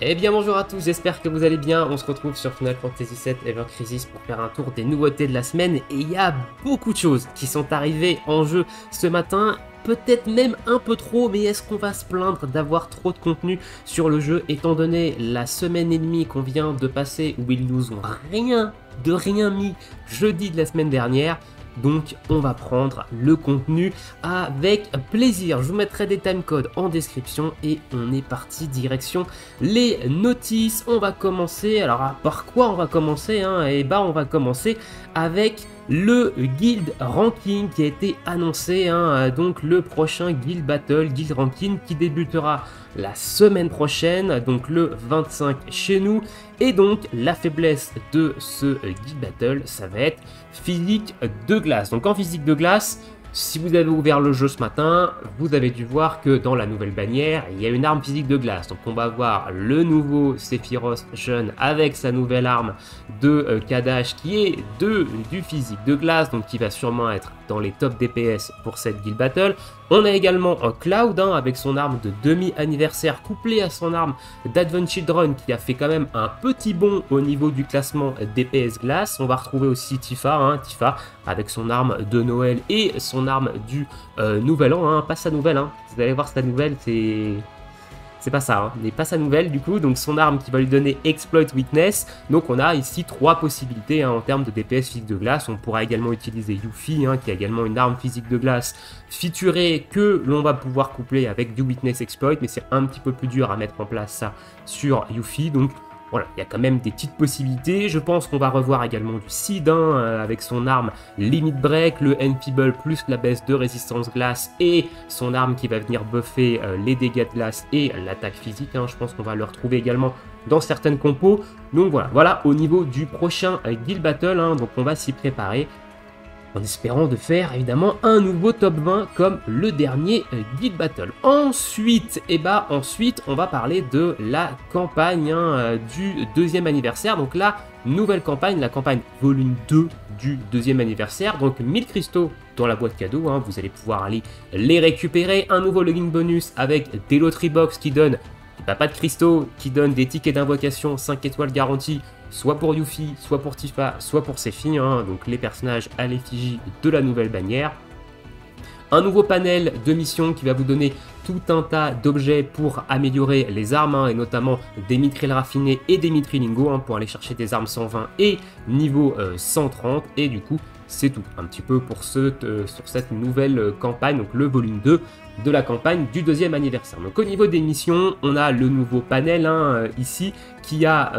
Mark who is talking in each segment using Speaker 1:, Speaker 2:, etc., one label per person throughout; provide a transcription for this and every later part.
Speaker 1: Eh bien bonjour à tous, j'espère que vous allez bien. On se retrouve sur Final Fantasy VII Ever Crisis pour faire un tour des nouveautés de la semaine. Et il y a beaucoup de choses qui sont arrivées en jeu ce matin. Peut-être même un peu trop, mais est-ce qu'on va se plaindre d'avoir trop de contenu sur le jeu étant donné la semaine et demie qu'on vient de passer où ils nous ont rien mis jeudi de la semaine dernière? Donc on va prendre le contenu avec plaisir. Je vous mettrai des timecodes en description et on est parti direction les notices. On va commencer, alors par quoi on va commencer Eh ben on va commencer avec le Guild Ranking qui a été annoncé, donc le prochain Guild Battle, Guild Ranking qui débutera la semaine prochaine, donc le 25 chez nous. Et donc la faiblesse de ce Guild Battle, ça va être physique de glace. Donc en physique de glace, si vous avez ouvert le jeu ce matin, vous avez dû voir que dans la nouvelle bannière, il y a une arme physique de glace. Donc on va voir le nouveau Sephiroth jeune avec sa nouvelle arme de Kadash qui est du physique de glace, donc qui va sûrement être dans les top DPS pour cette Guild Battle. On a également un Cloud avec son arme de demi-anniversaire couplée à son arme d'Advent Children qui a fait quand même un petit bond au niveau du classement DPS glace. On va retrouver aussi Tifa, Tifa avec son arme de Noël et son arme du Nouvel An, pas sa nouvelle, vous allez voir sa nouvelle, c'est pas ça, mais pas sa nouvelle du coup, donc son arme qui va lui donner Exploit Weakness. Donc on a ici trois possibilités en termes de DPS physique de glace. On pourra également utiliser Yuffie qui a également une arme physique de glace featurée que l'on va pouvoir coupler avec du Weakness Exploit, mais c'est un petit peu plus dur à mettre en place ça sur Yuffie. Donc voilà, il y a quand même des petites possibilités. Je pense qu'on va revoir également du Sid avec son arme Limit Break, le Enfeeble plus la baisse de résistance glace et son arme qui va venir buffer les dégâts de glace et l'attaque physique. Je pense qu'on va le retrouver également dans certaines compos. Donc voilà au niveau du prochain Guild Battle, donc on va s'y préparer en espérant de faire évidemment un nouveau top 20 comme le dernier Guild Battle. Ensuite, on va parler de la campagne du deuxième anniversaire. Donc la nouvelle campagne, la campagne volume 2 du deuxième anniversaire. Donc 1000 cristaux dans la boîte cadeau, vous allez pouvoir aller les récupérer. Un nouveau login bonus avec des lotery box qui donne pas de cristaux, qui donne des tickets d'invocation 5 étoiles garanties, soit pour Yuffie, soit pour Tifa, soit pour ses filles, donc les personnages à l'effigie de la nouvelle bannière. Un nouveau panel de missions qui va vous donner tout un tas d'objets pour améliorer les armes, et notamment des mitrailles raffinées et des mitrailles lingots, pour aller chercher des armes 120 et niveau 130, et du coup c'est tout un petit peu pour sur cette nouvelle campagne, donc le volume 2 de la campagne du deuxième anniversaire. Donc au niveau des missions, on a le nouveau panel ici qui a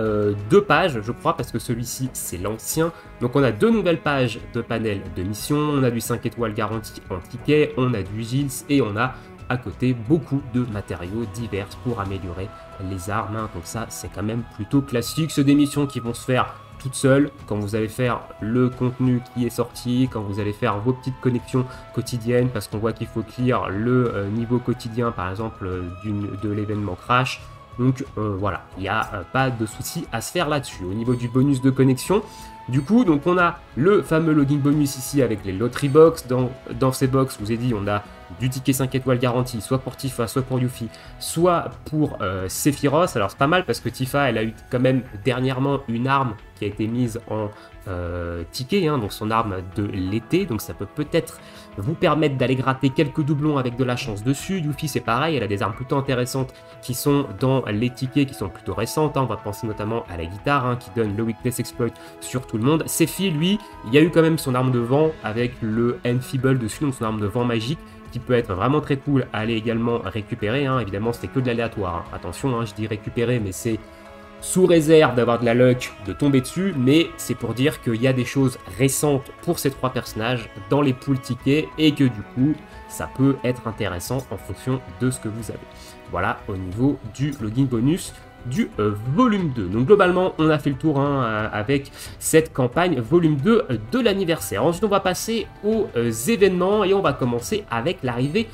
Speaker 1: 2 pages je crois, parce que celui-ci c'est l'ancien. Donc on a 2 nouvelles pages de panel de missions, on a du 5 étoiles garantie en ticket, on a du Gilles et on a à côté beaucoup de matériaux divers pour améliorer les armes, donc ça c'est quand même plutôt classique. C'est des missions qui vont se faire toute seule, quand vous allez faire le contenu qui est sorti, quand vous allez faire vos petites connexions quotidiennes, parce qu'on voit qu'il faut clear le niveau quotidien par exemple de l'événement Crash. Donc voilà, il n'y a pas de souci à se faire là-dessus. Au niveau du bonus de connexion, du coup, donc on a le fameux login bonus ici avec les lotery box. Dans ces box, je vous ai dit, on a du ticket 5 étoiles garantie, soit pour Tifa, soit pour Yuffie, soit pour Sephiroth. Alors c'est pas mal parce que Tifa, elle a eu quand même dernièrement une arme qui a été mise en ticket, donc son arme de l'été. Donc ça peut peut-être vous permettre d'aller gratter quelques doublons avec de la chance dessus. Yuffie c'est pareil, elle a des armes plutôt intéressantes qui sont dans les tickets, qui sont plutôt récentes. On va penser notamment à la guitare qui donne le Weakness Exploit sur tout le monde. Sephi, lui, il y a eu quand même son arme de vent avec le Enfeeble dessus, donc son arme de vent magique, qui peut être vraiment très cool à aller également récupérer. Évidemment, c'était que de l'aléatoire. Attention, je dis récupérer, mais c'est sous réserve d'avoir de la luck de tomber dessus, mais c'est pour dire qu'il y a des choses récentes pour ces 3 personnages dans les pools tickets et que du coup, ça peut être intéressant en fonction de ce que vous avez. Voilà au niveau du login bonus du volume 2. Donc globalement, on a fait le tour avec cette campagne volume 2 de l'anniversaire. Ensuite, on va passer aux événements et on va commencer avec l'arrivée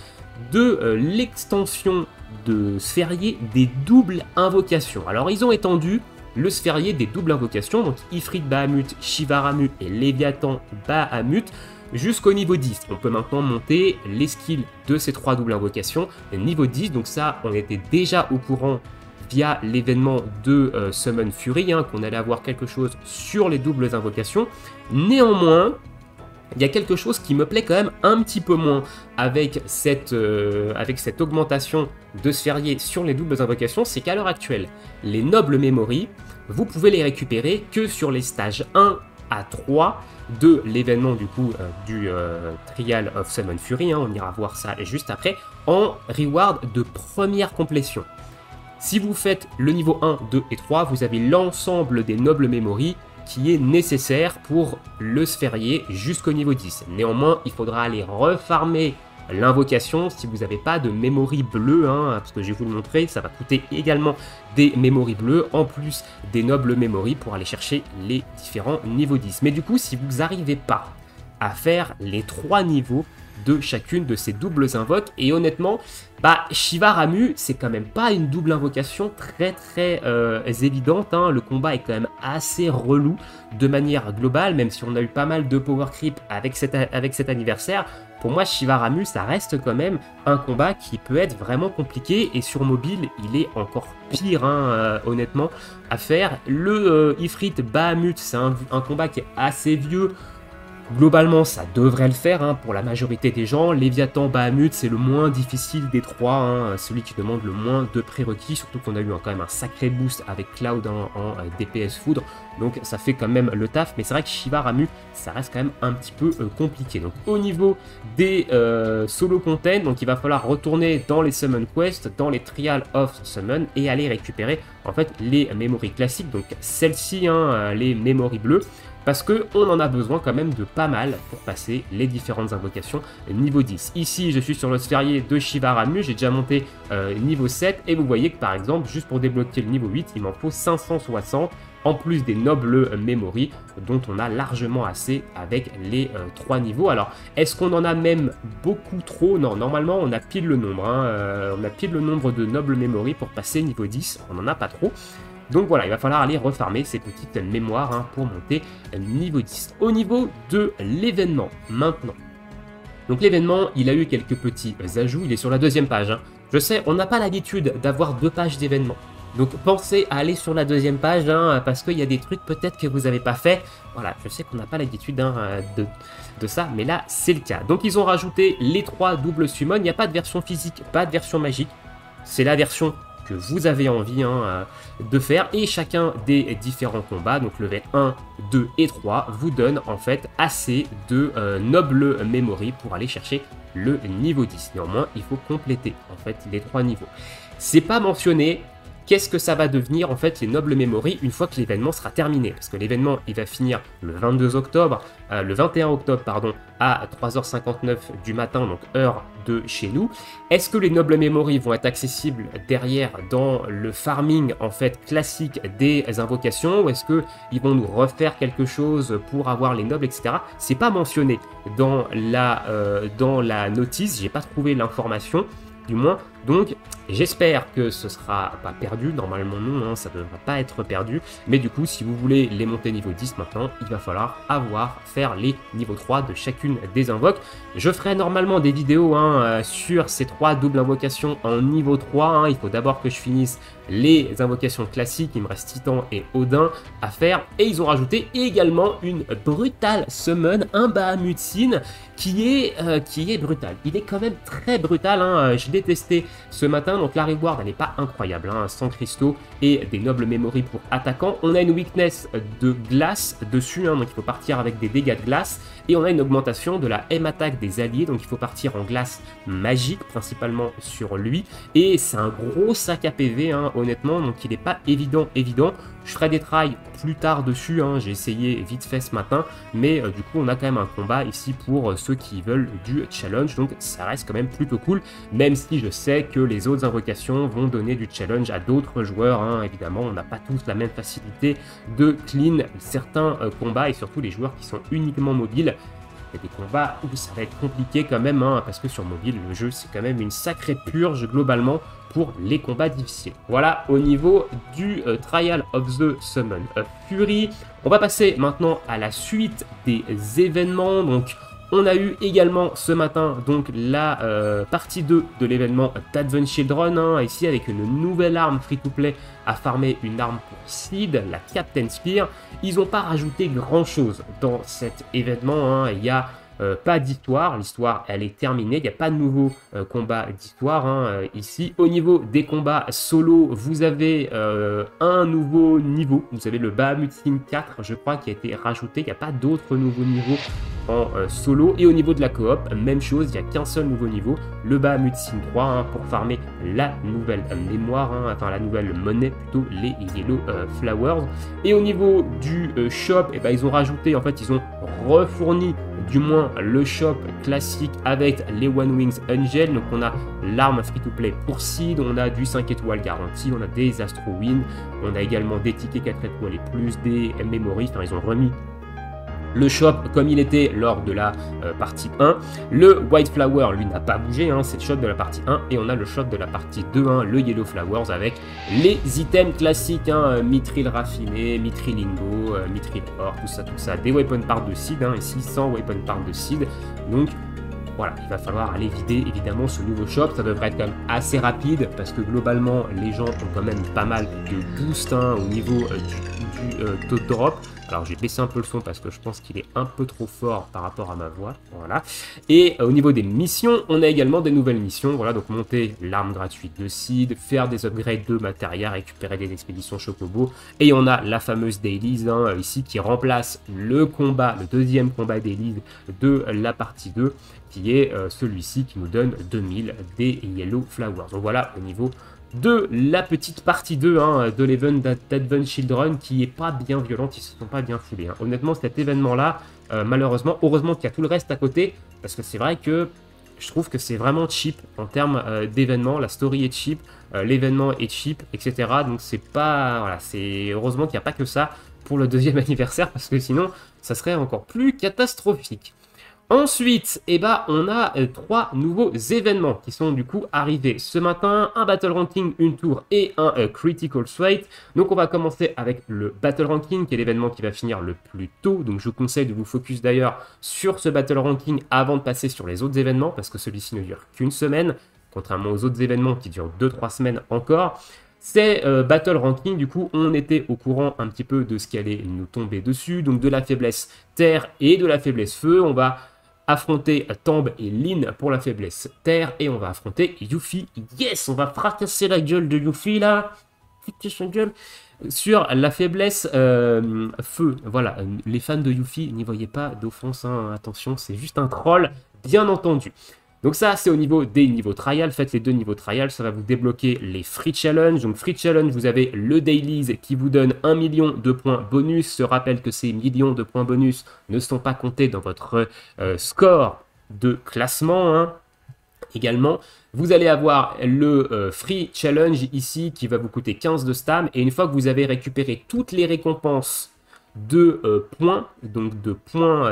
Speaker 1: de l'extension de Sphérié des doubles invocations. Alors, ils ont étendu le Sphérié des doubles invocations, donc Ifrit Bahamut, Shivaramu et Léviathan Bahamut, jusqu'au niveau 10. On peut maintenant monter les skills de ces 3 doubles invocations niveau 10, donc ça, on était déjà au courant via l'événement de Summon Fury, hein, qu'on allait avoir quelque chose sur les doubles invocations. Néanmoins, il y a quelque chose qui me plaît quand même un petit peu moins avec cette augmentation de sphérié sur les doubles invocations, c'est qu'à l'heure actuelle, les nobles memory, vous pouvez les récupérer que sur les stages 1 à 3 de l'événement du coup du Trial of Summon Fury, hein, on ira voir ça juste après, en reward de première complétion. Si vous faites le niveau 1, 2 et 3, vous avez l'ensemble des nobles memory qui est nécessaire pour le sphérier jusqu'au niveau 10. Néanmoins, il faudra aller refarmer l'invocation si vous n'avez pas de memory bleu, hein, parce que je vais vous le montrer, ça va coûter également des memory bleus, en plus des nobles memory pour aller chercher les différents niveaux 10. Mais du coup, si vous n'arrivez pas à faire les 3 niveaux de chacune de ces doubles invoques, et honnêtement, Shiva Ramu, c'est quand même pas une double invocation très évidente, hein. Le combat est quand même assez relou de manière globale, même si on a eu pas mal de power creep avec cet anniversaire. Pour moi, Shiva Ramu, ça reste quand même un combat qui peut être vraiment compliqué, et sur mobile, il est encore pire, hein, honnêtement, à faire. Le Ifrit Bahamut, c'est un combat qui est assez vieux. Globalement, ça devrait le faire, hein, pour la majorité des gens. Léviathan Bahamut, c'est le moins difficile des 3, hein, celui qui demande le moins de prérequis, surtout qu'on a eu quand même un sacré boost avec Cloud en DPS foudre, donc ça fait quand même le taf. Mais c'est vrai que Shiva Ramu, ça reste quand même un petit peu compliqué. Donc au niveau des solo content, donc il va falloir retourner dans les Summon Quest, dans les Trial of Summon, et aller récupérer en fait les memory classiques, donc celles-ci, hein, les memory bleues, parce qu'on en a besoin quand même de pas mal pour passer les différentes invocations niveau 10. Ici, je suis sur le sphérié de Shiva Ramu, j'ai déjà monté niveau 7, et vous voyez que par exemple, juste pour débloquer le niveau 8, il m'en faut 560, en plus des nobles memory, dont on a largement assez avec les 3 niveaux. Alors, est-ce qu'on en a même beaucoup trop? Non, normalement, on a pile le nombre, hein, on a pile le nombre de nobles memory pour passer niveau 10, on n'en a pas trop. Donc voilà, il va falloir aller refarmer ces petites mémoires, hein, pour monter niveau 10. Au niveau de l'événement, maintenant. Donc l'événement, il a eu quelques petits ajouts, il est sur la 2e page, hein. Je sais, on n'a pas l'habitude d'avoir 2 pages d'événements. Donc pensez à aller sur la 2e page, hein, parce qu'il y a des trucs peut-être que vous n'avez pas fait. Voilà, je sais qu'on n'a pas l'habitude, hein, de ça, mais là c'est le cas. Donc ils ont rajouté les 3 doubles summon, il n'y a pas de version physique, pas de version magique. C'est la version que vous avez envie, hein, de faire, et chacun des différents combats, donc level 1, 2 et 3, vous donne en fait assez de noble memory pour aller chercher le niveau 10. Néanmoins, il faut compléter en fait les 3 niveaux. C'est pas mentionné. Qu'est-ce que ça va devenir en fait les nobles memory une fois que l'événement sera terminé? Parce que l'événement il va finir le 22 octobre, le 21 octobre pardon, à 3h59 du matin, donc heure de chez nous. Est-ce que les nobles memory vont être accessibles derrière dans le farming en fait classique des invocations, ou est-ce que ils vont nous refaire quelque chose pour avoir les nobles, etc. C'est pas mentionné dans la notice, j'ai pas trouvé l'information du moins. Donc j'espère que ce sera pas perdu, normalement non, hein, ça devrait pas être perdu, mais du coup si vous voulez les monter niveau 10 maintenant, il va falloir faire les niveaux 3 de chacune des invoques. Je ferai normalement des vidéos, hein, sur ces 3 doubles invocations en niveau 3, hein. Il faut d'abord que je finisse les invocations classiques, il me reste Titan et Odin à faire, et ils ont rajouté également une brutale summon, un Bahamut-Sin qui est brutal. Il est quand même très brutal, hein. Je l'ai testé ce matin, donc la reward elle n'est pas incroyable, hein, 100 cristaux et des nobles memory pour attaquant. On a une weakness de glace dessus, hein, donc il faut partir avec des dégâts de glace, et on a une augmentation de la M attaque des alliés, donc il faut partir en glace magique principalement sur lui, et c'est un gros sac à PV, hein, honnêtement, donc il n'est pas évident. Je ferai des tries plus tard dessus, hein, j'ai essayé vite fait ce matin, mais du coup on a quand même un combat ici pour ceux qui veulent du challenge, donc ça reste quand même plutôt cool, même si je sais que les autres invocations vont donner du challenge à d'autres joueurs, hein. Évidemment on n'a pas tous la même facilité de clean certains combats, et surtout les joueurs qui sont uniquement mobiles. Il y a des combats où ça va être compliqué quand même, hein, parce que sur mobile, le jeu, c'est quand même une sacrée purge globalement pour les combats difficiles. Voilà au niveau du Trial of the Summon Fury. On va passer maintenant à la suite des événements. Donc, On a eu également ce matin donc la partie 2 de l'événement d'Advent Children, hein, ici avec une nouvelle arme free-to-play à farmer, une arme pour Seed, la Captain Spear. Ils n'ont pas rajouté grand chose dans cet événement, hein. Il y a pas d'histoire, l'histoire elle est terminée, il n'y a pas de nouveau combat d'histoire hein, ici. Au niveau des combats solo, vous avez un nouveau niveau, vous avez le Bahamut Sin 4 je crois qui a été rajouté, il n'y a pas d'autres nouveaux niveaux en solo. Et au niveau de la coop, même chose, il n'y a qu'un seul nouveau niveau, le Bahamut Sin 3 hein, pour farmer la nouvelle mémoire, hein, enfin la nouvelle monnaie plutôt, les Yellow Flowers. Et au niveau du shop, eh ben, ils ont rajouté, en fait ils ont refourni du moins le shop classique avec les One Wings Angel. Donc on a l'arme free-to-play pour Seed, on a du 5 étoiles garantie, on a des Astro Wind, on a également des tickets 4 étoiles et plus, des Memories, enfin ils ont remis le shop comme il était lors de la partie 1. Le White Flower, lui, n'a pas bougé, hein, c'est le shop de la partie 1. Et on a le shop de la partie 2, hein, le Yellow Flowers, avec les items classiques, hein, Mithril raffiné, Mithril Lingo, Mithril Or, tout ça. Des Weapon Parts de Seed, hein, ici 100 Weapon Parts de Seed. Donc voilà, il va falloir aller vider évidemment ce nouveau shop. Ça devrait être quand même assez rapide parce que globalement, les gens ont quand même pas mal de boost hein, au niveau du taux de drop. Alors j'ai baissé un peu le son parce que je pense qu'il est un peu trop fort par rapport à ma voix, voilà. Et au niveau des missions, on a également des nouvelles missions, voilà, donc monter l'arme gratuite de Seed, faire des upgrades de matériel, récupérer des expéditions Chocobo, et on a la fameuse Dailies, hein, ici, qui remplace le combat, le deuxième combat Dailies de la partie 2, qui est celui-ci qui nous donne 2000 des Yellow Flowers. Donc voilà, au niveau de la petite partie 2 hein, de l'event d'Advent Children qui est pas bien violente, ils se sont pas bien foulés. Hein. Honnêtement, cet événement-là, malheureusement, heureusement qu'il y a tout le reste à côté, parce que c'est vrai que je trouve que c'est vraiment cheap en termes d'événements, la story est cheap, l'événement est cheap, etc. Donc c'est pas, voilà, c'est heureusement qu'il n'y a pas que ça pour le deuxième anniversaire, parce que sinon, ça serait encore plus catastrophique. Ensuite, eh ben, on a 3 nouveaux événements qui sont du coup arrivés ce matin. Un Battle Ranking, une tour et un Critical Threat. Donc on va commencer avec le Battle Ranking qui est l'événement qui va finir le plus tôt. Donc je vous conseille de vous focus d'ailleurs sur ce Battle Ranking avant de passer sur les autres événements parce que celui-ci ne dure qu'une semaine, contrairement aux autres événements qui durent 2-3 semaines encore. C'est Battle Ranking, du coup, on était au courant un petit peu de ce qui allait nous tomber dessus. Donc de la faiblesse terre et de la faiblesse feu. On va affronter Tamb et Lyn pour la faiblesse terre et on va affronter Yuffie. Yes, on va fracasser la gueule de Yuffie là. Putain, sa gueule. Sur la faiblesse feu. Voilà, les fans de Yuffie, n'y voyez pas d'offense, hein. Attention, c'est juste un troll, bien entendu. Donc ça, c'est au niveau des niveaux trial. Faites les 2 niveaux trial, ça va vous débloquer les free challenge. Donc free challenge, vous avez le dailies qui vous donne 1 million de points bonus. Je rappelle que ces millions de points bonus ne sont pas comptés dans votre score de classement, hein. Également, vous allez avoir le free challenge ici qui va vous coûter 15 de stam. Et une fois que vous avez récupéré toutes les récompenses de points, donc de points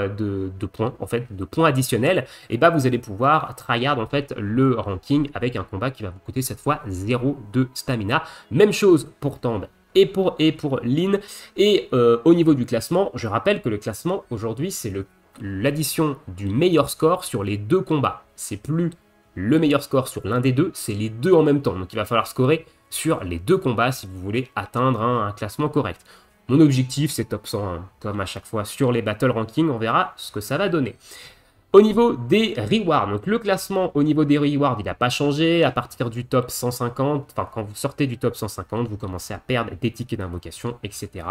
Speaker 1: additionnels, et bah vous allez pouvoir tryhard en fait le ranking avec un combat qui va vous coûter cette fois 0 de stamina. Même chose pour Tamb et pour Lyn. Et au niveau du classement, je rappelle que le classement aujourd'hui c'est l'addition du meilleur score sur les 2 combats. C'est plus le meilleur score sur l'un des deux, c'est les 2 en même temps. Donc il va falloir scorer sur les 2 combats si vous voulez atteindre un classement correct. Mon objectif, c'est top 100, hein, comme à chaque fois sur les Battle Ranking, on verra ce que ça va donner. Au niveau des rewards, donc le classement au niveau des rewards, il n'a pas changé. À partir du top 150, enfin quand vous sortez du top 150, vous commencez à perdre des tickets d'invocation, etc.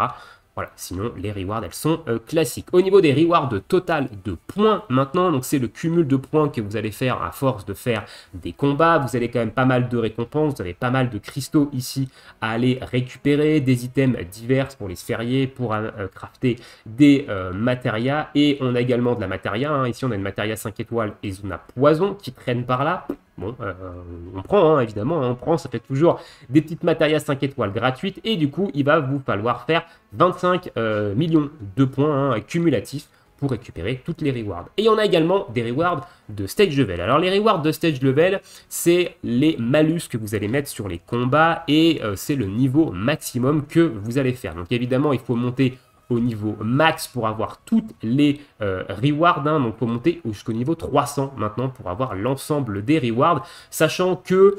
Speaker 1: Voilà, sinon les rewards, elles sont classiques. Au niveau des rewards total de points maintenant, donc c'est le cumul de points que vous allez faire à force de faire des combats. Vous avez quand même pas mal de récompenses, vous avez pas mal de cristaux ici à aller récupérer, des items divers pour les sphériés, pour crafter des matérias. Et on a également de la matéria, hein. Ici on a une matéria 5 étoiles et Zuna Poison qui traîne par là. Bon, on prend, hein, évidemment, hein, on prend, ça fait toujours des petites matérias 5 étoiles gratuites, et du coup, il va vous falloir faire 25 millions de points hein, cumulatifs pour récupérer toutes les rewards. Et on a également des rewards de stage level. Alors, les rewards de stage level, c'est les malus que vous allez mettre sur les combats, et c'est le niveau maximum que vous allez faire. Donc, évidemment, il faut monter au niveau max pour avoir toutes les rewards, hein, donc pour monter jusqu'au niveau 300 maintenant pour avoir l'ensemble des rewards, sachant que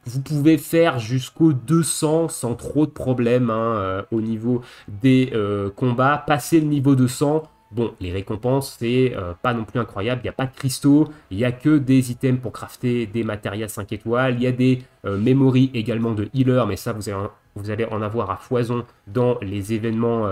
Speaker 1: vous pouvez faire jusqu'au 200 sans trop de problèmes hein, au niveau des combats. Passer le niveau 200, bon, les récompenses, c'est pas non plus incroyable. Il n'y a pas de cristaux, il n'y a que des items pour crafter des matériels 5 étoiles. Il y a des memories également de healer, mais ça, vous allez en avoir à foison dans les événements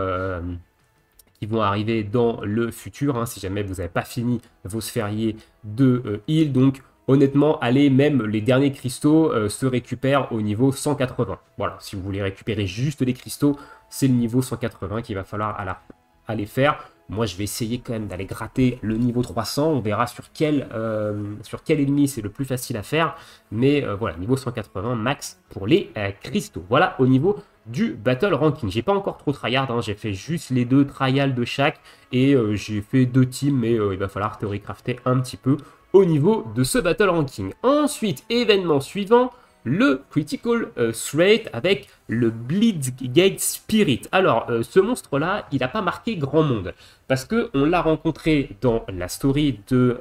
Speaker 1: qui vont arriver dans le futur, hein, si jamais vous n'avez pas fini vos sphériés de heal. Donc, honnêtement, allez, même les derniers cristaux se récupèrent au niveau 180. Voilà, si vous voulez récupérer juste les cristaux, c'est le niveau 180 qu'il va falloir aller faire. Moi, je vais essayer quand même d'aller gratter le niveau 300. On verra sur quel ennemi c'est le plus facile à faire. Mais voilà, niveau 180 max pour les cristaux. Voilà, au niveau du battle ranking. J'ai pas encore trop tryhard, hein, j'ai fait juste les 2 trials de chaque. Et j'ai fait 2 teams, mais il va falloir théorie crafter un petit peu au niveau de ce battle ranking. Ensuite, événement suivant, le Critical Threat avec le Blitzgate Spirit. Alors, ce monstre-là, il n'a pas marqué grand monde, parce qu'on l'a rencontré dans la story de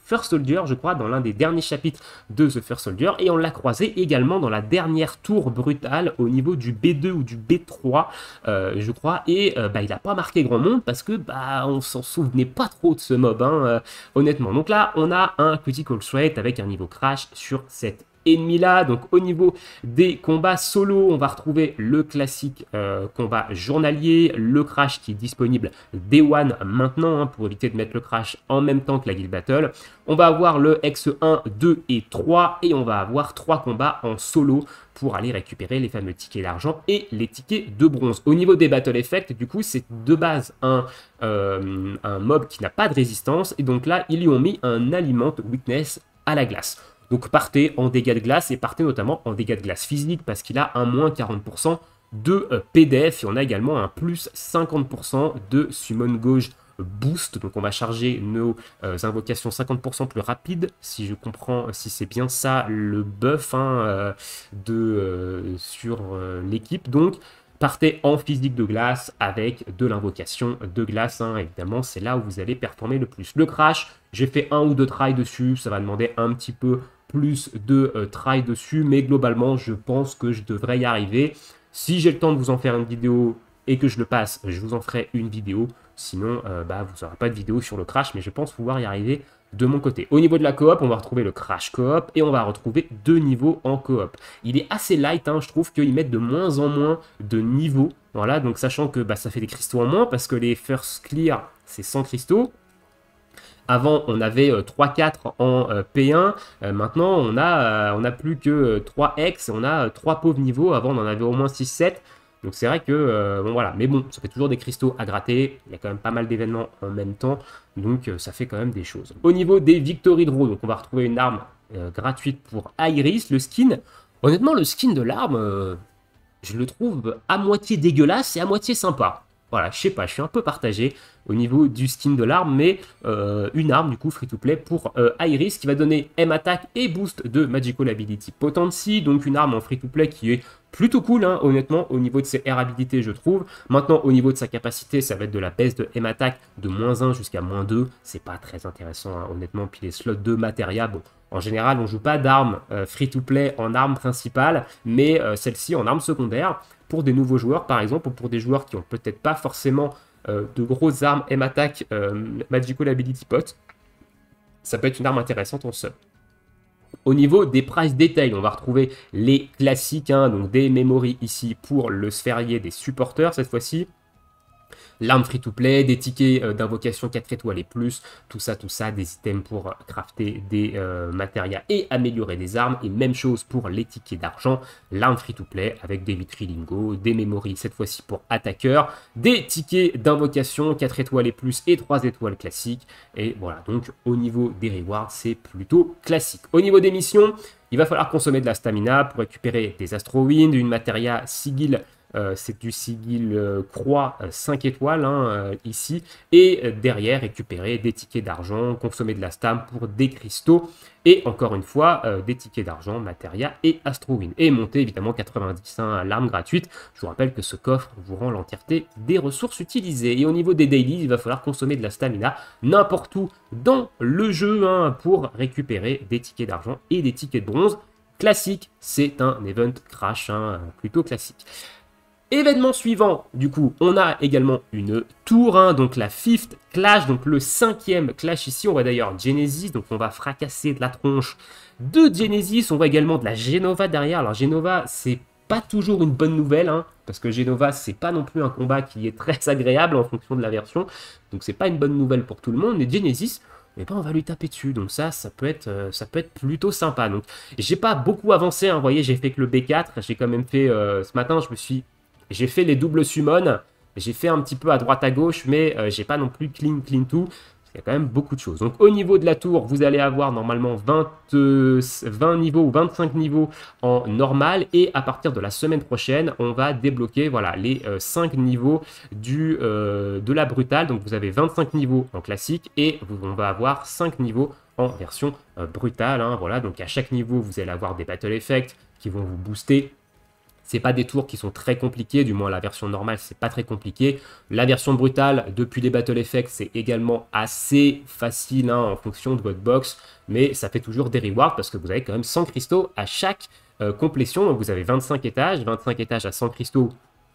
Speaker 1: First Soldier, je crois, dans l'un des derniers chapitres de The First Soldier, et on l'a croisé également dans la dernière tour brutale au niveau du B2 ou du B3, je crois, et il n'a pas marqué grand monde, parce que on s'en souvenait pas trop de ce mob, hein, honnêtement. Donc là, on a un Critical Threat avec un niveau crash sur cette ennemi là. Donc au niveau des combats solo, on va retrouver le classique combat journalier, le crash qui est disponible Day One maintenant, hein, pour éviter de mettre le crash en même temps que la guild battle. On va avoir le X1, 2 et 3 et on va avoir 3 combats en solo pour aller récupérer les fameux tickets d'argent et les tickets de bronze. Au niveau des battle effects, du coup, c'est de base un mob qui n'a pas de résistance et donc là, ils lui ont mis un aliment weakness à la glace. Donc partez en dégâts de glace et partez notamment en dégâts de glace physique parce qu'il a un moins 40% de PDF et on a également un plus 50% de Summon Gauge Boost. Donc on va charger nos invocations 50% plus rapides, si je comprends, si c'est bien ça le buff hein, sur l'équipe. Donc partez en physique de glace avec de l'invocation de glace, hein. Évidemment, c'est là où vous allez performer le plus. Le crash, j'ai fait 1 ou 2 tries dessus, ça va demander un petit peu plus de try dessus, mais globalement, je pense que je devrais y arriver. Si j'ai le temps de vous en faire une vidéo et que je le passe, je vous en ferai une vidéo. Sinon, vous n'aurez pas de vidéo sur le crash, mais je pense pouvoir y arriver de mon côté. Au niveau de la coop, on va retrouver le crash coop et on va retrouver 2 niveaux en coop. Il est assez light, hein, je trouve qu'ils mettent de moins en moins de niveaux. Voilà, donc sachant que ça fait des cristaux en moins parce que les first clear, c'est 100 cristaux. Avant, on avait 3-4 en P1. Maintenant, on a plus que 3X. On a 3 pauvres niveaux. Avant, on en avait au moins 6-7. Donc, c'est vrai que, bon, voilà. Mais bon, ça fait toujours des cristaux à gratter. Il y a quand même pas mal d'événements en même temps. Donc, ça fait quand même des choses. Au niveau des Victory Draw, donc on va retrouver une arme gratuite pour Iris. Le skin, honnêtement, le skin de l'arme, je le trouve à moitié dégueulasse et à moitié sympa. Voilà, je sais pas, je suis un peu partagé au niveau du skin de l'arme, mais une arme du coup free-to-play pour Iris qui va donner M-Attack et boost de Magical Ability Potency, donc une arme en free-to-play qui est plutôt cool, hein, honnêtement, au niveau de ses R habilités, je trouve. Maintenant, au niveau de sa capacité, ça va être de la baisse de M-Attack de -1 jusqu'à -2, c'est pas très intéressant, hein, honnêtement, puis les slots de Materia, bon, en général, on joue pas d'armes free-to-play en arme principale, mais celle-ci en arme secondaire, pour des nouveaux joueurs par exemple, ou pour des joueurs qui ont peut-être pas forcément de grosses armes M-Attack Magical Ability Pot, ça peut être une arme intéressante en sub. Au niveau des price details, on va retrouver les classiques, hein, donc des memories ici pour le sphérié des supporters cette fois-ci. L'arme free-to-play, des tickets d'invocation 4 étoiles et plus, tout ça, des items pour crafter des matérias et améliorer des armes, et même chose pour les tickets d'argent, l'arme free-to-play avec des vitrilingo, des memories cette fois-ci pour attaqueurs, des tickets d'invocation 4 étoiles et plus et 3 étoiles classiques, et voilà, donc au niveau des rewards, c'est plutôt classique. Au niveau des missions, il va falloir consommer de la stamina pour récupérer des Astro Wind, une matéria Sigil c'est du sigil croix 5 étoiles hein, ici. Et derrière, récupérer des tickets d'argent, consommer de la stam pour des cristaux. Et encore une fois, des tickets d'argent, Materia et Astrowin. Et monter évidemment 90 hein, l'arme gratuite. Je vous rappelle que ce coffre vous rend l'entièreté des ressources utilisées. Et au niveau des dailies, il va falloir consommer de la stamina n'importe où dans le jeu hein, pour récupérer des tickets d'argent et des tickets de bronze. Classique, c'est un event crash, hein, plutôt classique. Événement suivant, du coup, on a également une tour, hein, donc la Fifth Clash, donc le 5e Clash ici. On voit d'ailleurs Genesis, donc on va fracasser de la tronche de Genesis. On voit également de la Genova derrière. Alors Genova, c'est pas toujours une bonne nouvelle, hein, parce que Genova, c'est pas non plus un combat qui est très agréable en fonction de la version. Donc c'est pas une bonne nouvelle pour tout le monde. Mais Genesis, eh ben, on va lui taper dessus, donc ça peut être plutôt sympa. Donc j'ai pas beaucoup avancé, hein, vous voyez, j'ai fait que le B4, j'ai quand même fait, ce matin, j'ai fait les doubles summons, j'ai fait un petit peu à droite à gauche, mais j'ai pas non plus clean tout, parce qu'il y a quand même beaucoup de choses. Donc au niveau de la tour, vous allez avoir normalement 20 niveaux ou 25 niveaux en normal, et à partir de la semaine prochaine, on va débloquer voilà, les 5 niveaux de la brutale. Donc vous avez 25 niveaux en classique, et on va avoir 5 niveaux en version brutale. Hein, voilà. Donc à chaque niveau, vous allez avoir des battle effects qui vont vous booster. C'est pas des tours qui sont très compliqués, du moins la version normale, c'est pas très compliqué. La version brutale, depuis les Battle Effects, c'est également assez facile hein, en fonction de votre box, mais ça fait toujours des rewards parce que vous avez quand même 100 cristaux à chaque complétion. Donc vous avez 25 étages à 100 cristaux.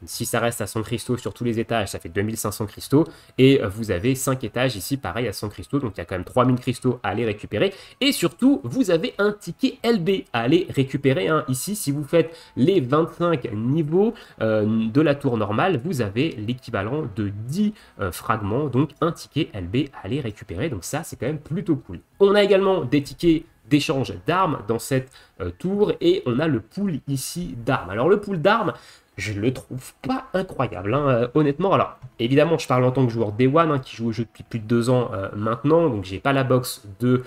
Speaker 1: Si ça reste à 100 cristaux sur tous les étages, ça fait 2500 cristaux. Et vous avez 5 étages ici, pareil, à 100 cristaux. Donc il y a quand même 3000 cristaux à aller récupérer. Et surtout, vous avez un ticket LB à aller récupérer. Hein. Ici, si vous faites les 25 niveaux de la tour normale, vous avez l'équivalent de 10 fragments. Donc un ticket LB à aller récupérer. Donc ça, c'est quand même plutôt cool. On a également des tickets d'échange d'armes dans cette tour. Et on a le pool ici d'armes. Alors le pool d'armes, je le trouve pas incroyable, hein, honnêtement. Alors, évidemment, je parle en tant que joueur Day One, hein, qui joue au jeu depuis plus de 2 ans maintenant, donc j'ai pas la box de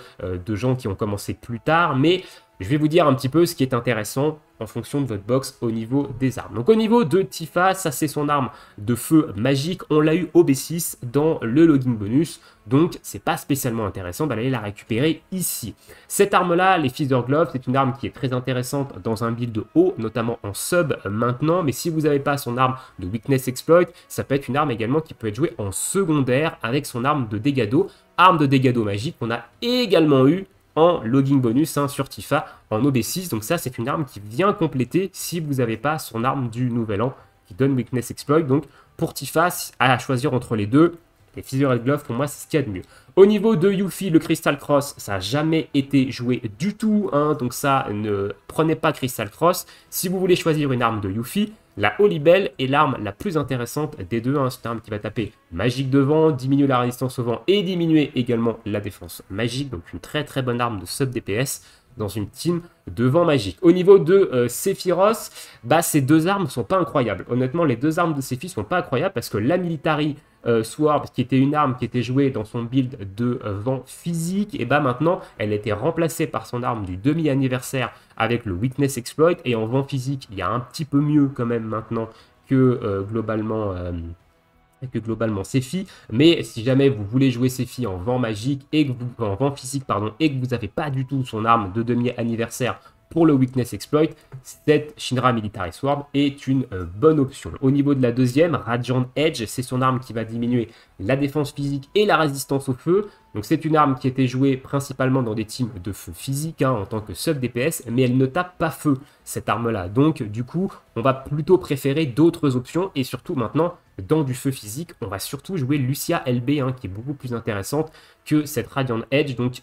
Speaker 1: gens qui ont commencé plus tard, mais je vais vous dire un petit peu ce qui est intéressant en fonction de votre box au niveau des armes. Donc au niveau de Tifa, ça c'est son arme de feu magique, on l'a eu au B6 dans le login bonus, donc c'est pas spécialement intéressant d'aller la récupérer ici. Cette arme là, les Feather Gloves, c'est une arme qui est très intéressante dans un build haut, notamment en sub maintenant, mais si vous n'avez pas son arme de Weakness Exploit, ça peut être une arme également qui peut être jouée en secondaire avec son arme de dégâts d'eau, arme de dégâts d'eau magique qu'on a également eu en logging bonus hein, sur Tifa en OB6. Donc ça, c'est une arme qui vient compléter si vous n'avez pas son arme du nouvel an qui donne Weakness Exploit. Donc pour Tifa, à choisir entre les deux, les Feather Glove, pour moi, c'est ce qu'il y a de mieux. Au niveau de Yuffie, le Crystal Cross, ça n'a jamais été joué du tout. Hein, donc ça, ne prenez pas Crystal Cross. Si vous voulez choisir une arme de Yuffie, la Holy Bell est l'arme la plus intéressante des deux. Hein. C'est une arme qui va taper magique de vent, diminuer la résistance au vent et diminuer également la défense magique. Donc une très très bonne arme de sub DPS dans une team de vent magique. Au niveau de Sephiroth, bah, ces deux armes ne sont pas incroyables. Honnêtement, les deux armes de Sephi ne sont pas incroyables parce que la Military Sword, qui était une arme qui était jouée dans son build de vent physique, et bah maintenant, elle a été remplacée par son arme du demi-anniversaire avec le Weakness Exploit. Et en vent physique, il y a un petit peu mieux quand même maintenant que globalement Sephi, mais si jamais vous voulez jouer Sephi en vent magique et que vous, en vent physique pardon, et que vous n'avez pas du tout son arme de demi-anniversaire pour le Weakness Exploit, cette Shinra Military Sword est une bonne option. Au niveau de la deuxième, Radiant Edge, c'est son arme qui va diminuer la défense physique et la résistance au feu. Donc c'est une arme qui était jouée principalement dans des teams de feu physique hein, en tant que sub DPS, mais elle ne tape pas feu cette arme-là. Donc du coup, on va plutôt préférer d'autres options et surtout maintenant, dans du feu physique, on va surtout jouer Lucia LB hein, qui est beaucoup plus intéressante que cette Radiant Edge. Donc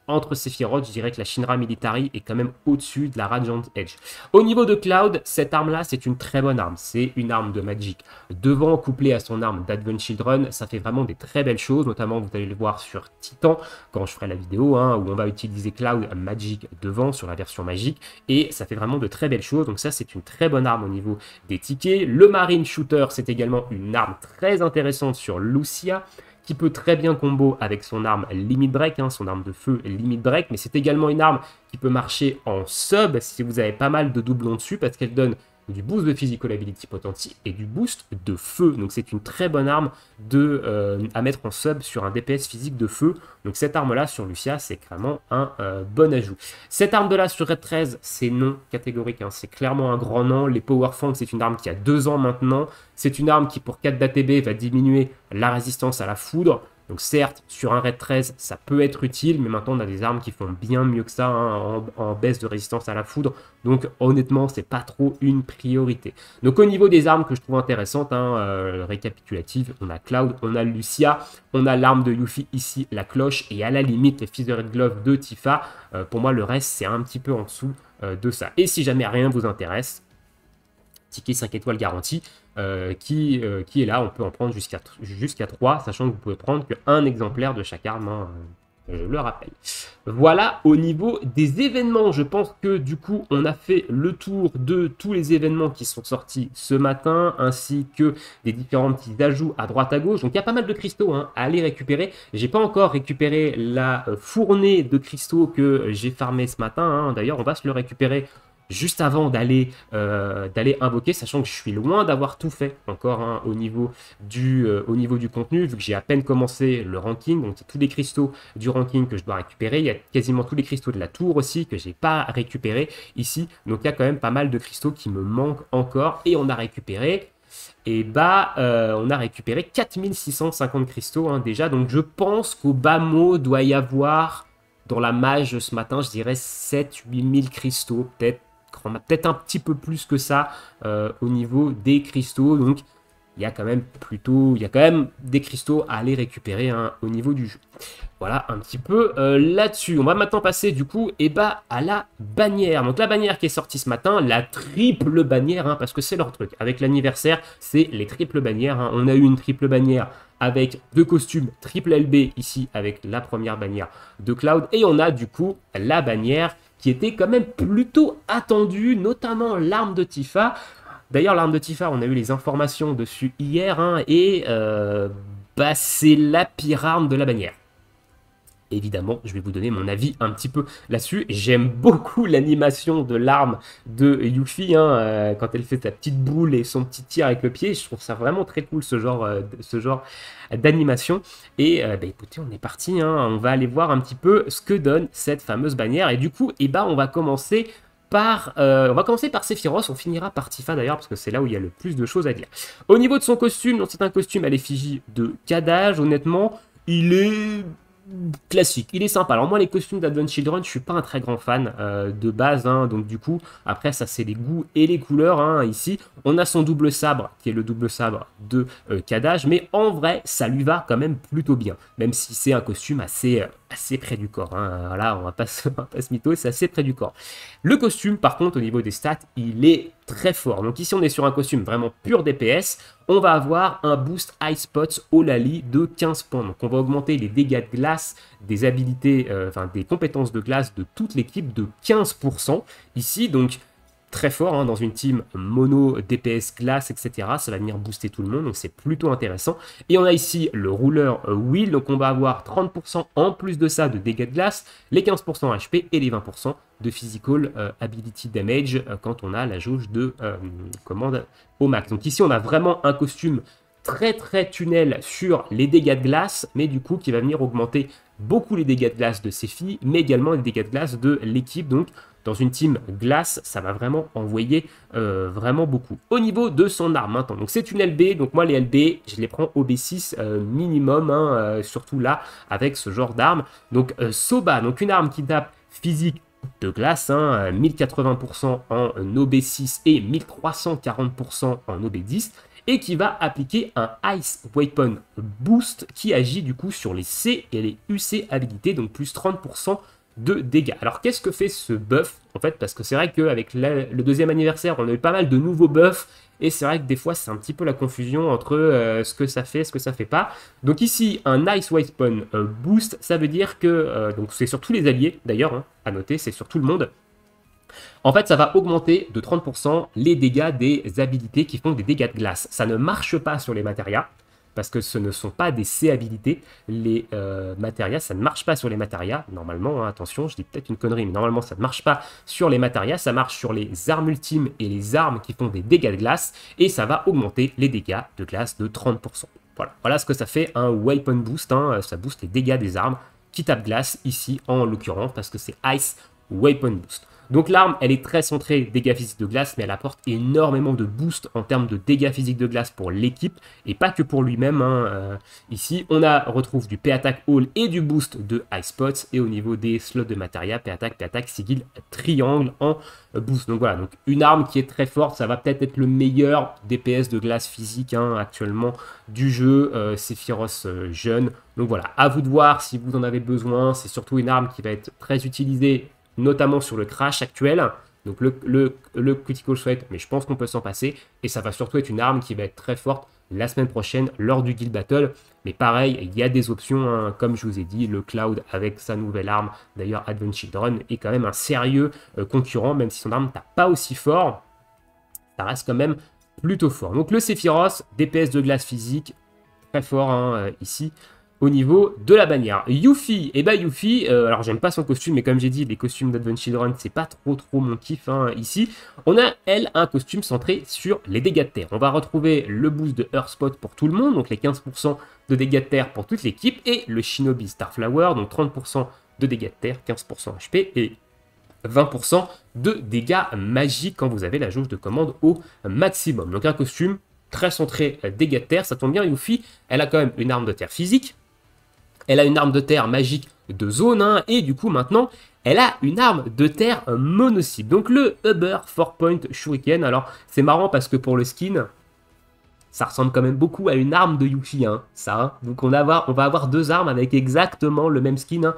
Speaker 1: entre Sephiroth, je dirais que la Shinra Military est quand même au-dessus de la Radiant Edge. Au niveau de Cloud, cette arme-là, c'est une très bonne arme. C'est une arme de Magic. Devant, couplée à son arme d'Advent Children, ça fait vraiment des très belles choses. Notamment, vous allez le voir sur Titan, quand je ferai la vidéo, hein, où on va utiliser Cloud Magic devant, sur la version magique. Et ça fait vraiment de très belles choses. Donc ça, c'est une très bonne arme au niveau des tickets. Le Marine Shooter, c'est également une arme très intéressante sur Lucia, qui peut très bien combo avec son arme Limit Break, hein, son arme de feu Limit Break, mais c'est également une arme qui peut marcher en sub si vous avez pas mal de doublons dessus, parce qu'elle donne du boost de Physical Ability Potency et du boost de feu. Donc c'est une très bonne arme à mettre en sub sur un DPS physique de feu. Donc cette arme-là sur Lucia, c'est vraiment un bon ajout. Cette arme-là sur Red 13, c'est non catégorique, hein. C'est clairement un grand non. Les Power Fang, c'est une arme qui a 2 ans maintenant. C'est une arme qui, pour 4 d'ATB, va diminuer la résistance à la foudre. Donc certes, sur un Red 13, ça peut être utile, mais maintenant on a des armes qui font bien mieux que ça, hein, en baisse de résistance à la foudre. Donc honnêtement, c'est pas trop une priorité. Donc au niveau des armes que je trouve intéressantes, hein, récapitulative, on a Cloud, on a Lucia, on a l'arme de Yuffie ici, la cloche, et à la limite les fils de Red Glove de Tifa. Pour moi, le reste, c'est un petit peu en dessous de ça. Et si jamais rien vous intéresse, ticket 5 étoiles garantie, qui est là, on peut en prendre jusqu'à 3, sachant que vous pouvez prendre qu'un exemplaire de chaque arme, hein, je le rappelle. Voilà au niveau des événements, je pense que du coup on a fait le tour de tous les événements qui sont sortis ce matin, ainsi que des différents petits ajouts à droite à gauche. Donc il y a pas mal de cristaux, hein, à aller récupérer. J'ai pas encore récupéré la fournée de cristaux que j'ai farmé ce matin, hein. D'ailleurs on va se le récupérer juste avant d'aller invoquer, sachant que je suis loin d'avoir tout fait encore, hein, au niveau du contenu, vu que j'ai à peine commencé le ranking. Donc c'est tous les cristaux du ranking que je dois récupérer. Il y a quasiment tous les cristaux de la tour aussi que j'ai pas récupéré ici. Donc il y a quand même pas mal de cristaux qui me manquent encore. Et on a récupéré... on a récupéré 4650 cristaux, hein, déjà. Donc je pense qu'au bas mot doit y avoir, dans la mage ce matin, je dirais 7-8 000 cristaux, peut-être un petit peu plus que ça au niveau des cristaux. Donc il y a quand même des cristaux à aller récupérer, hein, au niveau du jeu. Voilà un petit peu là-dessus. On va maintenant passer du coup à la bannière. Donc la bannière qui est sortie ce matin, la triple bannière, hein, parce que c'est leur truc. Avec l'anniversaire, c'est les triples bannières, hein. On a eu une triple bannière avec 2 costumes triple LB ici avec la première bannière de Cloud. Et on a du coup la bannière qui était quand même plutôt attendue, notamment l'arme de Tifa. D'ailleurs, l'arme de Tifa, on a eu les informations dessus hier, hein, et c'est la pire arme de la bannière. Évidemment, je vais vous donner mon avis un petit peu là-dessus. J'aime beaucoup l'animation de l'arme de Yuffie, hein, quand elle fait sa petite boule et son petit tir avec le pied. Je trouve ça vraiment très cool, ce genre d'animation. Et écoutez, on est parti, hein. On va aller voir un petit peu ce que donne cette fameuse bannière. Et du coup, on va commencer par Sephiroth, on finira par Tifa d'ailleurs, parce que c'est là où il y a le plus de choses à dire. Au niveau de son costume, donc c'est un costume à l'effigie de Kadaj. Honnêtement, il est classique, il est sympa. Alors moi, les costumes d'Advent Children, je suis pas un très grand fan de base, hein, donc du coup après ça c'est les goûts et les couleurs, hein. Ici on a son double sabre qui est le double sabre de Kadaj, mais en vrai ça lui va quand même plutôt bien, même si c'est un costume assez près du corps, hein. Voilà, on va pas se mytho, c'est assez près du corps. Le costume par contre au niveau des stats, il est très fort. Donc ici on est sur un costume vraiment pur DPS. On va avoir un boost Ice Spots au Lali de 15 points. Donc on va augmenter les dégâts de glace, des habilités, des compétences de glace de toute l'équipe de 15% ici. Donc très fort, hein, dans une team mono, DPS, glace, etc. Ça va venir booster tout le monde, donc c'est plutôt intéressant. Et on a ici le rouleur Will, donc on va avoir 30% en plus de ça de dégâts de glace, les 15% HP et les 20% de Physical Ability Damage quand on a la jauge de commande au max. Donc ici on a vraiment un costume très tunnel sur les dégâts de glace, mais du coup qui va venir augmenter beaucoup les dégâts de glace de ses filles, mais également les dégâts de glace de l'équipe. Donc dans une team glace, ça va vraiment envoyer vraiment beaucoup. Au niveau de son arme maintenant, donc c'est une LB, donc moi les LB, je les prends au B6 minimum, hein, surtout là avec ce genre d'arme. Donc Soba, donc une arme qui tape physique de glace, hein, 1080% en OB6 et 1340% en OB10, et qui va appliquer un Ice Weapon Boost qui agit du coup sur les C et les UC habilités, donc plus 30% de dégâts. Alors qu'est-ce que fait ce buff en fait? Parce que c'est vrai qu'avec le deuxième anniversaire, on a eu pas mal de nouveaux buffs, et c'est vrai que des fois c'est un petit peu la confusion entre ce que ça fait, ce que ça fait pas. Donc ici, un Ice Weapon Boost, ça veut dire que, donc c'est sur tous les alliés d'ailleurs, hein, à noter, c'est sur tout le monde. En fait, ça va augmenter de 30% les dégâts des habilités qui font des dégâts de glace. Ça ne marche pas sur les matérias. parce que ce ne sont pas des C-habilités. Les matérias, ça ne marche pas sur les matérias, normalement, hein, attention, je dis peut-être une connerie, mais normalement ça ne marche pas sur les matérias, ça marche sur les armes ultimes et les armes qui font des dégâts de glace, et ça va augmenter les dégâts de glace de 30%. Voilà ce que ça fait un weapon boost, hein, ça booste les dégâts des armes qui tapent glace, ici en l'occurrence, parce que c'est Ice Weapon Boost. Donc l'arme, elle est très centrée dégâts physiques de glace, mais elle apporte énormément de boost en termes de dégâts physiques de glace pour l'équipe, et pas que pour lui-même. Hein. Ici, on retrouve du P-Attack All et du boost de Ice Spots, et au niveau des slots de matérias, P-Attack, Sigil, Triangle en boost. Donc voilà, donc une arme qui est très forte, ça va peut-être être le meilleur DPS de glace physique hein, actuellement du jeu, Sephiroth jeune. Donc voilà, à vous de voir si vous en avez besoin, c'est surtout une arme qui va être très utilisée notamment sur le crash actuel, donc le critical threat, mais je pense qu'on peut s'en passer, et ça va surtout être une arme qui va être très forte la semaine prochaine lors du Guild Battle, mais pareil, il y a des options, hein, comme je vous ai dit, le Cloud avec sa nouvelle arme, d'ailleurs Advent Children est quand même un sérieux concurrent, même si son arme n'est pas aussi fort, ça reste quand même plutôt fort. Donc le Sephiroth, DPS de glace physique, très fort hein, ici, au niveau de la bannière. Yuffie, et bah Yuffie, alors j'aime pas son costume, mais comme j'ai dit, les costumes d'Advent Children, c'est pas trop mon kiff hein, ici. On a, elle, un costume centré sur les dégâts de terre. On va retrouver le boost de Earthspot pour tout le monde, donc les 15% de dégâts de terre pour toute l'équipe, et le Shinobi Starflower, donc 30% de dégâts de terre, 15% HP, et 20% de dégâts magiques quand vous avez la jauge de commande au maximum. Donc un costume très centré dégâts de terre, ça tombe bien, Yuffie, elle a quand même une arme de terre physique, elle a une arme de terre magique de zone, hein, et du coup maintenant, elle a une arme de terre mono-cible. Donc le Uber 4-point Shuriken, alors c'est marrant parce que pour le skin, ça ressemble quand même beaucoup à une arme de Yuffie, hein, ça. Hein. Donc on va avoir deux armes avec exactement le même skin, hein.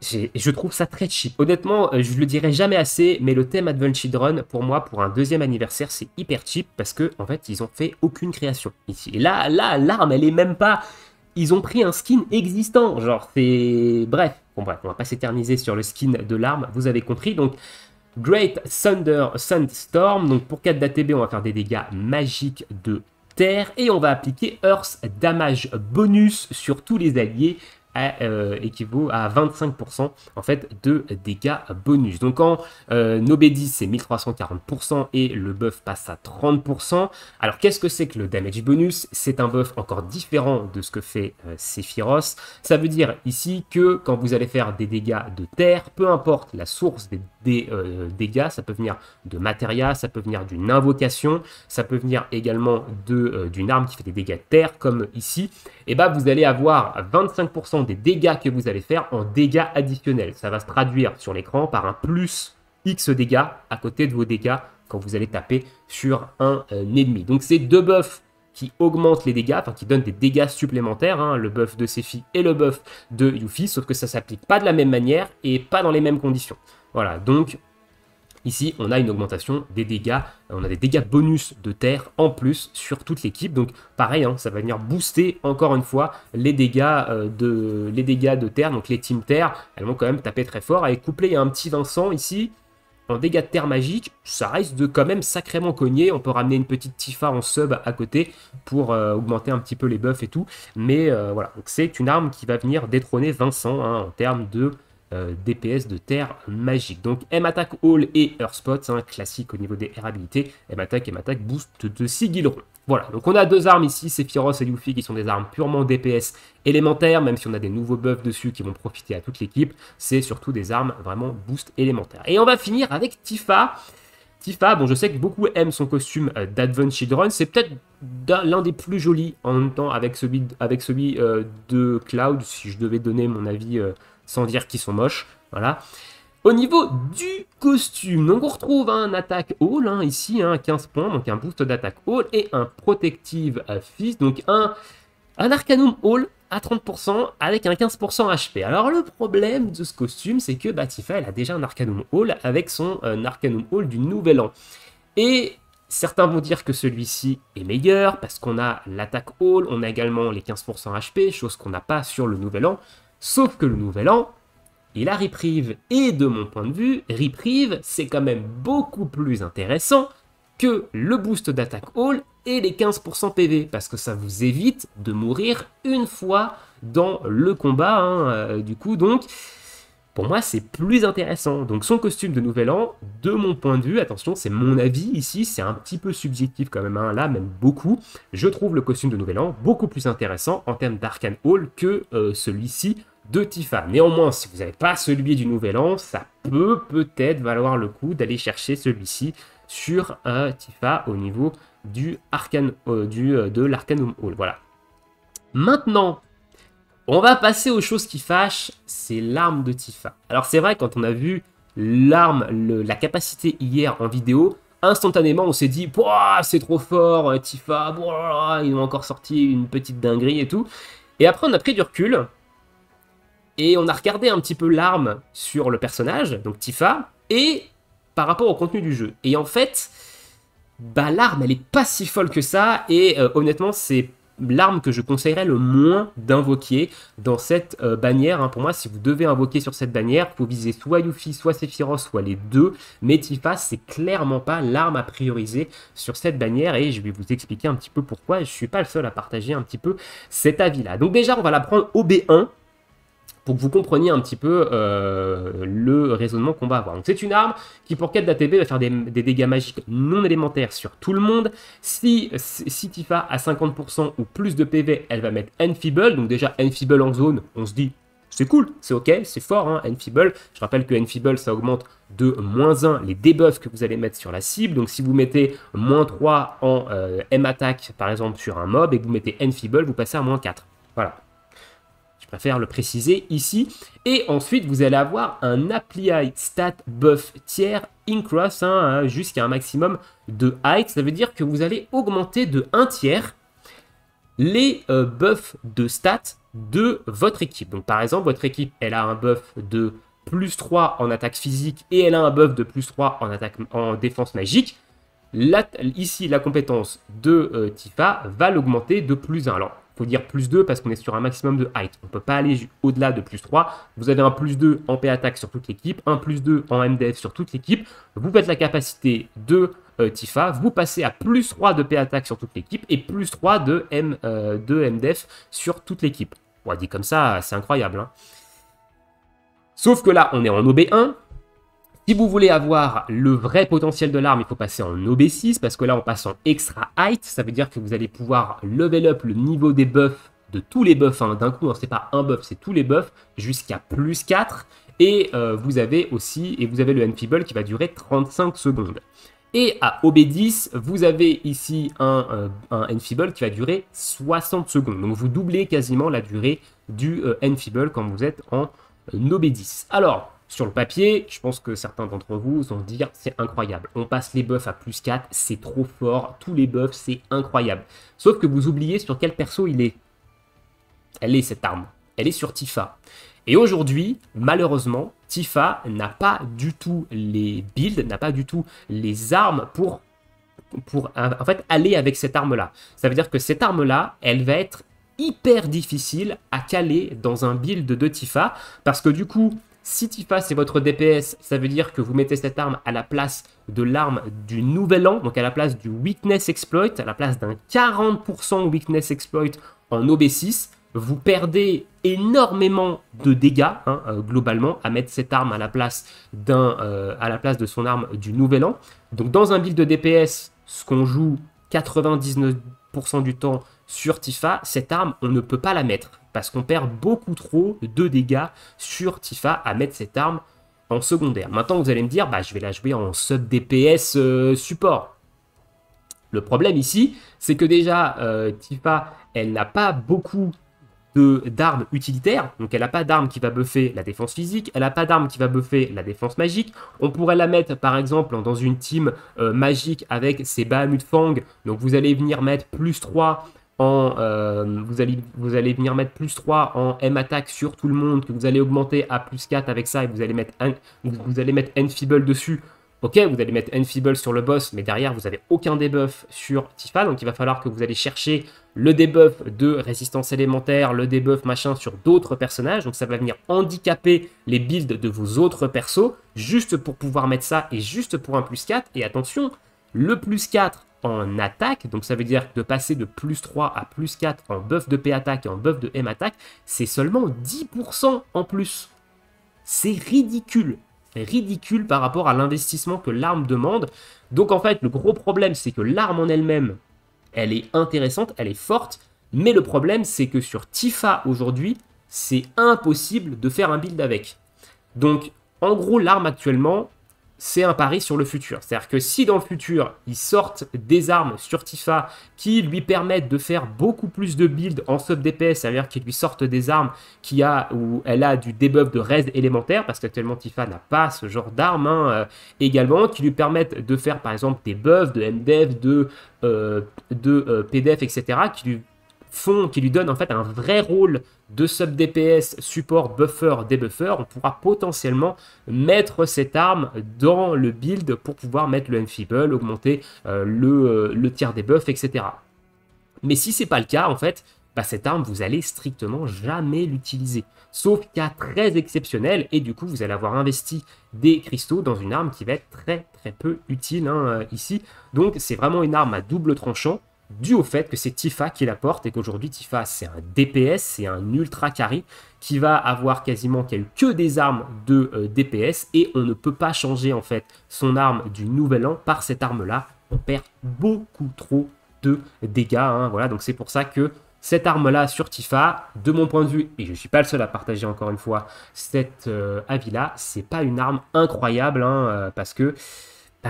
Speaker 1: Je trouve ça très cheap. Honnêtement, je le dirai jamais assez, mais le thème Advent Children, pour moi, pour un deuxième anniversaire, c'est hyper cheap parce que en fait, ils ont fait aucune création ici. Et là, l'arme, elle est même pas. Ils ont pris un skin existant, genre c'est. Bref, bon bref, on va pas s'éterniser sur le skin de l'arme, vous avez compris. Donc, Great Thunder Sandstorm. Donc pour 4 d'ATB, on va faire des dégâts magiques de terre et on va appliquer Earth Damage bonus sur tous les alliés. Équivaut à 25% en fait de dégâts bonus. Donc en Nobedis c'est 1340% et le buff passe à 30%. Alors qu'est-ce que c'est que le damage bonus? C'est un buff encore différent de ce que fait Sephiroth. Ça veut dire ici que quand vous allez faire des dégâts de terre, peu importe la source des dégâts, ça peut venir de matéria, ça peut venir d'une invocation, ça peut venir également d'une arme qui fait des dégâts de terre comme ici, et bah vous allez avoir 25% des dégâts que vous allez faire en dégâts additionnels. Ça va se traduire sur l'écran par un plus X dégâts à côté de vos dégâts quand vous allez taper sur un ennemi. Donc c'est deux buffs qui augmentent les dégâts, enfin qui donnent des dégâts supplémentaires, hein, le buff de Sephi et le buff de Yuffie, sauf que ça ne s'applique pas de la même manière et pas dans les mêmes conditions. Voilà, donc ici on a une augmentation des dégâts, on a des dégâts bonus de terre en plus sur toute l'équipe, donc pareil, hein, ça va venir booster encore une fois les dégâts de terre, donc les teams terre, elles vont quand même taper très fort, avec couplé il y a un petit Vincent ici, en dégâts de terre magique, ça risque de quand même sacrément cogner. On peut ramener une petite Tifa en sub à côté pour augmenter un petit peu les buffs et tout. Mais voilà, donc c'est une arme qui va venir détrôner Vincent hein, en termes de DPS de terre magique. Donc M-Attack All et Earthspot, hein, classique au niveau des R habilités. M-Attack boost de Sigilron. Voilà, donc on a deux armes ici, Sephiroth et Yuffie, qui sont des armes purement DPS élémentaires, même si on a des nouveaux buffs dessus qui vont profiter à toute l'équipe. C'est surtout des armes vraiment boost élémentaires. Et on va finir avec Tifa. Tifa, bon je sais que beaucoup aiment son costume d'Advent Children, c'est peut-être l'un des plus jolis en même temps avec celui de Cloud, si je devais donner mon avis sans dire qu'ils sont moches, voilà. Au niveau du costume, donc on retrouve un attaque all hein, ici, hein, 15 points, donc un boost d'attaque all et un protective fist, donc un Arcanum all à 30% avec un 15% HP. Alors le problème de ce costume, c'est que Tifa, elle a déjà un Arcanum all avec son Arcanum all du Nouvel An. Et certains vont dire que celui-ci est meilleur parce qu'on a l'attaque all, on a également les 15% HP, chose qu'on n'a pas sur le Nouvel An. Sauf que le Nouvel An, il a Reprieve, et de mon point de vue, Reprieve, c'est quand même beaucoup plus intéressant que le boost d'attaque all et les 15% PV, parce que ça vous évite de mourir une fois dans le combat, hein, du coup, donc... Pour moi, c'est plus intéressant. Donc son costume de Nouvel An, de mon point de vue, attention, c'est mon avis ici, c'est un petit peu subjectif quand même, hein, là, même beaucoup. Je trouve le costume de Nouvel An beaucoup plus intéressant en termes d'Arcane Hall que celui-ci de Tifa. Néanmoins, si vous n'avez pas celui du Nouvel An, ça peut peut-être valoir le coup d'aller chercher celui-ci sur Tifa au niveau du Arcane, de l'Arcanum Hall. Voilà. Maintenant, on va passer aux choses qui fâchent, c'est l'arme de Tifa. Alors c'est vrai, quand on a vu l'arme, la capacité hier en vidéo, instantanément on s'est dit « c'est trop fort, Tifa, ils ont encore sorti une petite dinguerie et tout ». Et après on a pris du recul, et on a regardé un petit peu l'arme sur le personnage, donc Tifa, et par rapport au contenu du jeu. Et en fait, l'arme elle est pas si folle que ça, et honnêtement c'est l'arme que je conseillerais le moins d'invoquer dans cette bannière. Hein. Pour moi, si vous devez invoquer sur cette bannière, il faut viser soit Yuffie, soit Sephiroth, soit les deux. Mais Tifa, c'est clairement pas l'arme à prioriser sur cette bannière. Et je vais vous expliquer un petit peu pourquoi. Je ne suis pas le seul à partager un petit peu cet avis-là. Donc déjà, on va la prendre au B1. Pour que vous compreniez un petit peu le raisonnement qu'on va avoir. Donc c'est une arme qui pour 4 d'ATB va faire des dégâts magiques non élémentaires sur tout le monde. Si Tifa a 50% ou plus de PV, elle va mettre Enfeeble. Donc déjà Enfeeble en zone, on se dit c'est cool, c'est ok, c'est fort, hein, Enfeeble. Je rappelle que Enfeeble ça augmente de -1 les debuffs que vous allez mettre sur la cible. Donc si vous mettez -3 en M-Attack par exemple sur un mob et que vous mettez Enfeeble, vous passez à -4. Voilà. Je préfère le préciser ici. Et ensuite, vous allez avoir un Apply Stat Buff tiers Incross jusqu'à un maximum de height. Ça veut dire que vous allez augmenter de 1 tiers les buffs de stats de votre équipe. Donc par exemple, votre équipe, elle a un buff de +3 en attaque physique et elle a un buff de +3 en défense magique. Ici, la compétence de Tifa va l'augmenter de +1. Alors, il faut dire +2 parce qu'on est sur un maximum de height. On ne peut pas aller au-delà de +3. Vous avez un +2 en P-Attack sur toute l'équipe, un +2 en MDF sur toute l'équipe. Vous faites la capacité de Tifa, vous passez à +3 de P-Attack sur toute l'équipe et +3 de MDF sur toute l'équipe. Bon, dit comme ça, c'est incroyable. Hein. Sauf que là, on est en OB1. Si vous voulez avoir le vrai potentiel de l'arme, il faut passer en OB6, parce que là, on passe en Extra Height. Ça veut dire que vous allez pouvoir level up le niveau des buffs, de tous les buffs. Hein. D'un coup, c'est pas un buff, c'est tous les buffs, jusqu'à +4. Et vous avez le Enfeeble qui va durer 35 secondes. Et à OB10, vous avez ici un Enfeeble qui va durer 60 secondes. Donc vous doublez quasiment la durée du Enfeeble quand vous êtes en OB10. Alors, sur le papier, je pense que certains d'entre vous vont se dire c'est incroyable. On passe les buffs à +4, c'est trop fort. Tous les buffs, c'est incroyable. Sauf que vous oubliez sur quel perso il est. Elle est cette arme. Elle est sur Tifa. Et aujourd'hui, malheureusement, Tifa n'a pas du tout les builds, n'a pas du tout les armes pour en fait aller avec cette arme-là. Ça veut dire que cette arme-là, elle va être hyper difficile à caler dans un build de Tifa parce que du coup, si Tifa c'est votre DPS, ça veut dire que vous mettez cette arme à la place de l'arme du Nouvel An, donc à la place du Weakness Exploit, à la place d'un 40% Weakness Exploit en OB6. Vous perdez énormément de dégâts, globalement, à mettre cette arme à la place de son arme du Nouvel An. Donc dans un build de DPS, ce qu'on joue 99% du temps sur Tifa, cette arme, on ne peut pas la mettre. Parce qu'on perd beaucoup trop de dégâts sur Tifa à mettre cette arme en secondaire. Maintenant, vous allez me dire, je vais la jouer en sub DPS support. Le problème ici, c'est que déjà, Tifa, elle n'a pas beaucoup d'armes utilitaires. Donc, elle n'a pas d'arme qui va buffer la défense physique. Elle n'a pas d'arme qui va buffer la défense magique. On pourrait la mettre, par exemple, dans une team magique avec ses Bahamut Fang. Donc, vous allez venir mettre +3 vous allez venir mettre +3 en M-Attack sur tout le monde, que vous allez augmenter à +4 avec ça, et vous allez mettre Enfeeble dessus. Ok, vous allez mettre Enfeeble sur le boss, mais derrière, vous n'avez aucun debuff sur Tifa, donc il va falloir que vous allez chercher le debuff de résistance élémentaire, le debuff machin sur d'autres personnages, donc ça va venir handicaper les builds de vos autres persos, juste pour pouvoir mettre ça, et juste pour un +4, et attention, Le plus 4 en attaque, donc ça veut dire de passer de plus 3 à plus 4 en buff de P attaque et en buff de M attaque, c'est seulement 10% en plus. C'est ridicule. Ridicule par rapport à l'investissement que l'arme demande. Donc en fait, le gros problème, c'est que l'arme en elle-même, elle est intéressante, elle est forte, mais le problème, c'est que sur Tifa aujourd'hui, c'est impossible de faire un build avec. Donc, en gros, l'arme actuellement, c'est un pari sur le futur. C'est-à-dire que si dans le futur, ils sortent des armes sur Tifa qui lui permettent de faire beaucoup plus de builds en sub DPS, c'est-à-dire qu'ils lui sortent des armes où elle a du debuff de raise élémentaire, parce qu'actuellement Tifa n'a pas ce genre d'armes, également, qui lui permettent de faire par exemple des buffs de MDEF, de PDEF, etc., qui lui donnent en fait un vrai rôle de sub DPS, support, buffer, debuffer. On pourra potentiellement mettre cette arme dans le build pour pouvoir mettre le Enfeeble, augmenter le tiers debuff, etc. Mais si c'est pas le cas, en fait, cette arme, vous allez strictement jamais l'utiliser. Sauf cas très exceptionnel, et du coup, vous allez avoir investi des cristaux dans une arme qui va être très très peu utile ici. Donc, c'est vraiment une arme à double tranchant, dû au fait que c'est Tifa qui la porte et qu'aujourd'hui Tifa c'est un DPS, c'est un ultra carry qui va avoir quasiment que des armes de DPS et on ne peut pas changer en fait son arme du nouvel an par cette arme là, on perd beaucoup trop de dégâts, voilà, donc c'est pour ça que cette arme là sur Tifa, de mon point de vue, et je ne suis pas le seul à partager encore une fois cet avis là, c'est pas une arme incroyable parce que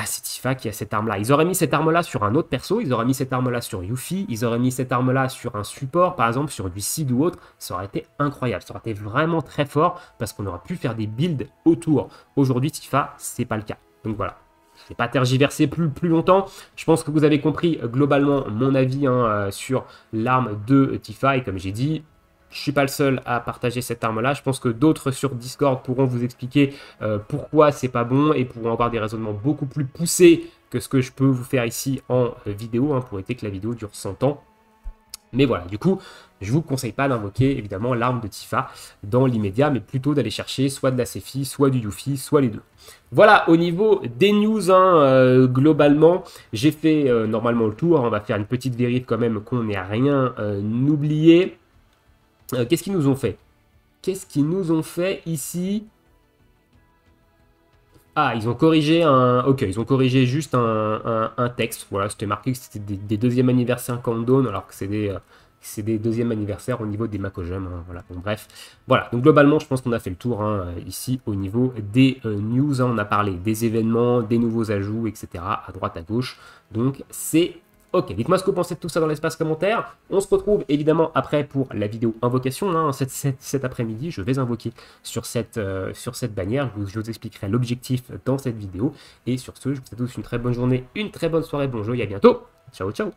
Speaker 1: c'est Tifa qui a cette arme-là. Ils auraient mis cette arme-là sur un autre perso, ils auraient mis cette arme-là sur Yuffie, ils auraient mis cette arme-là sur un support, par exemple sur du Seed ou autre, ça aurait été incroyable, ça aurait été vraiment très fort, parce qu'on aurait pu faire des builds autour. Aujourd'hui, Tifa, c'est pas le cas. Donc voilà. Je ne vais pas tergiverser plus longtemps. Je pense que vous avez compris globalement mon avis sur l'arme de Tifa, et comme j'ai dit, je ne suis pas le seul à partager cette arme-là. Je pense que d'autres sur Discord pourront vous expliquer pourquoi c'est pas bon et pourront avoir des raisonnements beaucoup plus poussés que ce que je peux vous faire ici en vidéo, pour éviter que la vidéo dure 100 ans. Mais voilà, du coup, je ne vous conseille pas d'invoquer évidemment l'arme de Tifa dans l'immédiat, mais plutôt d'aller chercher soit de la Sephi, soit du Yuffie, soit les deux. Voilà, au niveau des news, globalement, j'ai fait normalement le tour. On va faire une petite vérif quand même qu'on n'ait rien oublié. Qu'est-ce qu'ils nous ont fait? Qu'est-ce qu'ils nous ont fait ici? Ah, ils ont corrigé Ok, ils ont corrigé juste un texte. Voilà, c'était marqué que c'était des deuxième anniversaire countdown, alors que c'est des deuxième anniversaires au niveau des Makojum. Voilà, donc bref. Voilà, donc globalement, je pense qu'on a fait le tour ici au niveau des news. On a parlé des événements, des nouveaux ajouts, etc. à droite, à gauche. Donc c'est ok, dites-moi ce que vous pensez de tout ça dans l'espace commentaire. On se retrouve évidemment après pour la vidéo invocation. Cet après-midi, je vais invoquer sur cette bannière. Je vous expliquerai l'objectif dans cette vidéo. Et sur ce, je vous souhaite tous une très bonne journée, une très bonne soirée, bon jeu et à bientôt. Ciao, ciao.